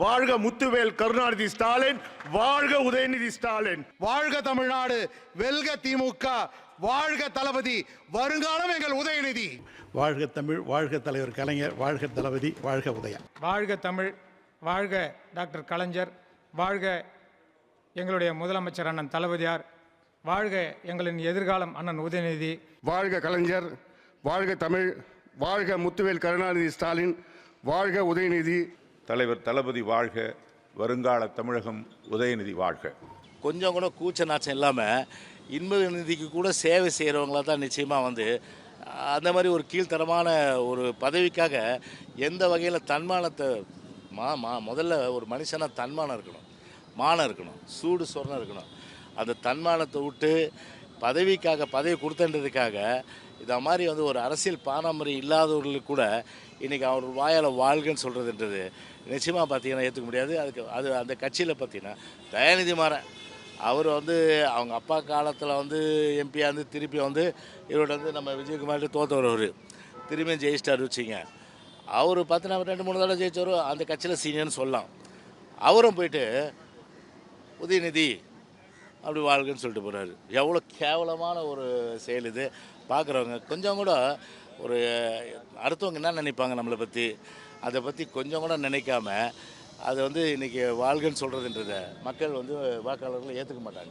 வாழ்க முத்துவேல் கருணாநிதி ஸ்டாலின், வாழ்க உதயநிதி ஸ்டாலின். வாழ்க தமிழ்நாடு, வெல்க திமுக, வாழ்க தளபதி, வருங்காலம் எங்கள் உதயநிதி. வாழ்க தமிழ், வாழ்க தலைவர் கலைஞர், வாழ்க தளபதி, வாழ்க உதயம். வாழ்க தமிழ், வாழ்க டாக்டர் கலைஞர், வாழ்க எங்களுடைய முதலமைச்சர் அண்ணன் தளபதியார், வாழ்க எங்களின் எதிர்காலம் அண்ணன் உதயநிதி. வாழ்க கலைஞர், வாழ்க தமிழ், வாழ்க முத்துவேல் கருணாநிதி ஸ்டாலின், வாழ்க உதயநிதி. தலைவர் தளபதி வாழ்க, வருங்கால தமிழகம் உதயநிதி வாழ்க. கொஞ்சம் கூட கூச்ச நாச்சம் இல்லாமல் இன்ப நிதிக்கு கூட சேவை செய்கிறவங்கள தான் நிச்சயமாக அந்த மாதிரி ஒரு கீழ்த்தரமான ஒரு பதவிக்காக எந்த வகையில் தன்மானத்தை முதல்ல ஒரு மனுஷனாக தன்மானம் இருக்கணும், மானம் இருக்கணும், சூடு சொரணம் இருக்கணும். அந்த தன்மானத்தை விட்டு பதவி கொடுத்தன்றதுக்காக இதை மாதிரி ஒரு அரசியல் பாரம்பரியம் இல்லாதவர்களுக்கு கூட இன்றைக்கி அவர் வாயால் வாழ்கன்னு சொல்கிறதுன்றது நிச்சயமாக பார்த்தீங்கன்னா ஏற்றுக்க முடியாது. அந்த கட்சியில் பார்த்தீங்கன்னா தயாநிதி மாறன் அவர் அவங்க அப்பா காலத்தில் எம்பியாக திருப்பி இவரோட நம்ம விஜயகுமார் தோற்றவர், அவர் திரும்பியும் ஜெயிச்சிட்டார் வச்சிங்க. அவர் பார்த்தீங்கன்னா 2-3 தடவை ஜெயிச்சவர், அந்த கட்சியில் சீனியர்னு சொல்லலாம். அவரும் போயிட்டு உதயநிதி அப்படி வாழ்கன்னு சொல்லிட்டு போகிறாரு. எவ்வளோ கேவலமான ஒரு செயல் இது. பார்க்குறவங்க கொஞ்சம் கூட ஒரு அடுத்தவங்க என்ன நினைப்பாங்க நம்மளை பற்றி, அதை பற்றி கொஞ்சம் கூட நினைக்காம அது இன்றைக்கி வாழ்கன்னு சொல்கிறதுன்றதை மக்கள் வாக்காளர்கள் ஏற்றுக்க மாட்டாங்க.